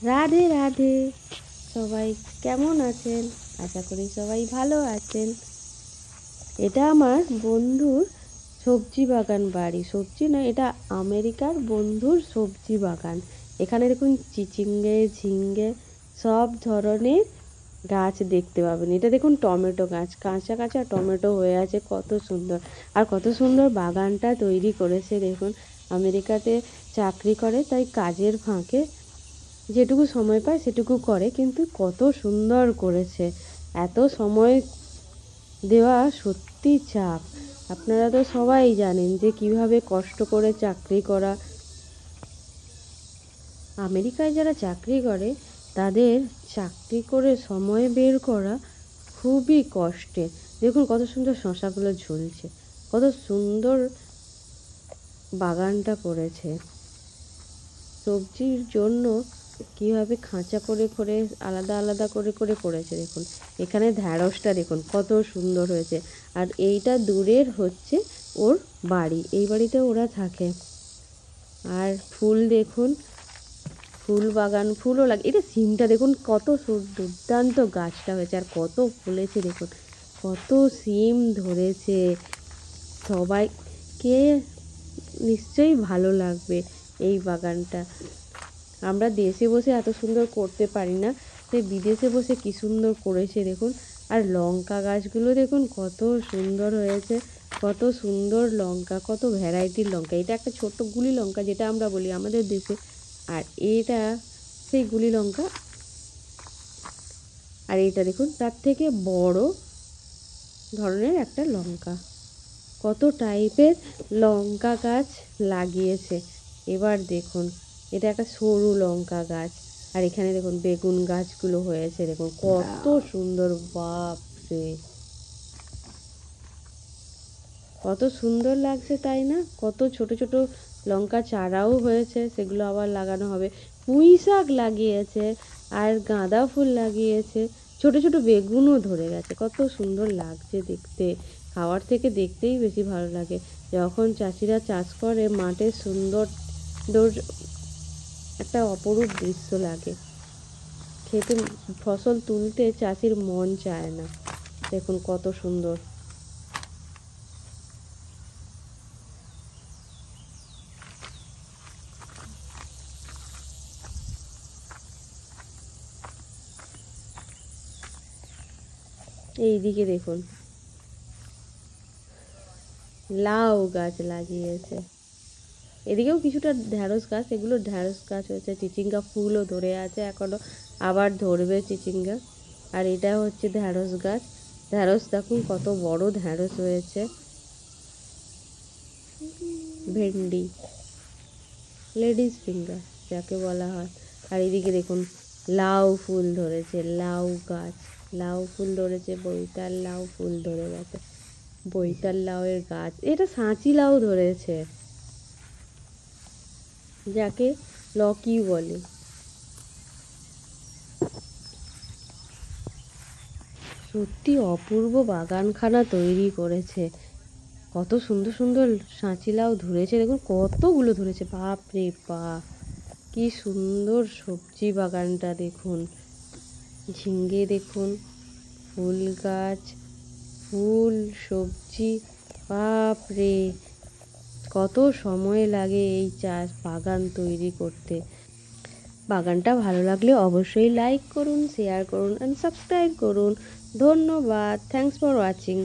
রাধে রাধে। সবাই কেমন আছেন? আশা করি সবাই ভালো আছেন। এটা আমার বন্ধুর সবজি বাগান বাড়ি। সবজি না, এটা আমেরিকার বন্ধুর সবজি বাগান। এখানে দেখুন চিচিঙ্গে, ঝিঙ্গে সব ধরনের গাছ দেখতে পাবেন। এটা দেখুন টমেটো গাছ, কাঁচা কাঁচা টমেটো হয়ে আছে, কত সুন্দর। আর কত সুন্দর বাগানটা তৈরি করেছে দেখুন। আমেরিকাতে চাকরি করে, তাই কাজের ফাঁকে যেটুকু সময় পায় সেটুকু করে, কিন্তু কত সুন্দর করেছে। এত সময় দেওয়া সত্যি চাপ। আপনারা তো সবাই জানেন যে কিভাবে কষ্ট করে চাকরি করা। আমেরিকায় যারা চাকরি করে তাদের চাকরি করে সময় বের করা খুবই কষ্টের। দেখুন কত সুন্দর শসাগুলো ঝুলছে, কত সুন্দর বাগানটা করেছে। সবজির জন্য কিভাবে খাঁচা করে করে আলাদা আলাদা করে করে করেছে দেখুন। এখানে ঢ্যাঁড়সটা দেখুন কত সুন্দর হয়েছে। আর এইটা দূরের হচ্ছে ওর বাড়ি, এই বাড়িতে ওরা থাকে। আর ফুল দেখুন, ফুল বাগান, ফুলও লাগে। এটা সিমটা দেখুন কত দুর্দান্ত গাছটা হয়েছে, আর কত ফুলেছে দেখুন, কত সিম ধরেছে। সবাইকে নিশ্চয়ই ভালো লাগবে এই বাগানটা। আমরা দেশে বসে এত সুন্দর করতে পারি না, সে বিদেশে বসে কি সুন্দর করেছে দেখুন। আর লঙ্কা গাছগুলো দেখুন কত সুন্দর হয়েছে, কত সুন্দর লঙ্কা, কত ভ্যারাইটির লঙ্কা। এটা একটা ছোট্ট গুলি লঙ্কা যেটা আমরা বলি আমাদের দেশে, আর এটা সেই গুলি লঙ্কা। আর এইটা দেখুন তার থেকে বড় ধরনের একটা লঙ্কা। কত টাইপের লঙ্কা গাছ লাগিয়েছে। এবার দেখুন এটা একটা সরু লঙ্কা গাছ। আর এখানে দেখুন বেগুন গাছগুলো হয়েছে দেখুন কত সুন্দর। বাপরে, কত সুন্দর লাগছে তাই না? কত ছোট ছোট লঙ্কা চারাও হয়েছে, সেগুলো আবার লাগানো হবে। পুঁই শাক লাগিয়েছে, আর গাঁদা ফুল লাগিয়েছে। ছোট ছোট বেগুনও ধরে গেছে, কত সুন্দর লাগছে দেখতে। খাওয়ার থেকে দেখতেই বেশি ভালো লাগে। যখন চাষিরা চাষ করে মাঠে, সুন্দর একটা অপরূপ দৃশ্য লাগে। খেতে, ফসল তুলতে চাষির মন চায় না। দেখুন কত সুন্দর। এইদিকে দেখুন লাউ গাছ লাগিয়েছে। এদিকেও কিছুটা ঢ্যাঁড়স গাছ, এগুলো ঢ্যাঁড়স গাছ হয়েছে। চিচিঙ্গা ফুলও ধরে আছে এখনো, আবার ধরবে চিচিঙ্গা। আর এটা হচ্ছে ঢ্যাঁড়স গাছ। ঢ্যাঁড়স দেখুন কত বড় ঢ্যাঁড়স হয়েছে। ভেন্ডি, লেডিস ফিঙ্গার যাকে বলা হয়। আর এদিকে দেখুন লাউ ফুল ধরেছে, লাউ গাছ, লাউ ফুল ধরেছে। বৈতাল লাউ ফুল ধরে গেছে, বৈতাল লাউয়ের গাছ। এটা সাঁচি লাউ ধরেছে, যাকে লকি বলে। সত্যি অপূর্ব বাগানখানা তৈরি করেছে। কত সুন্দর সুন্দর সাঁচি লাউ ধরেছে দেখুন, কতগুলো ধরেছে, বাপ রে বাপ। কি সুন্দর সবজি বাগানটা দেখুন। ঝিঙ্গে দেখুন, ফুল গাছ, ফুল, সবজি, বাপ রে। কত সময় লাগে এই চাষ বাগান তৈরি করতে। বাগানটা ভালো লাগলে অবশ্যই লাইক করুন, শেয়ার করুন অ্যান্ড সাবস্ক্রাইব করুন। ধন্যবাদ। Thanks for watching.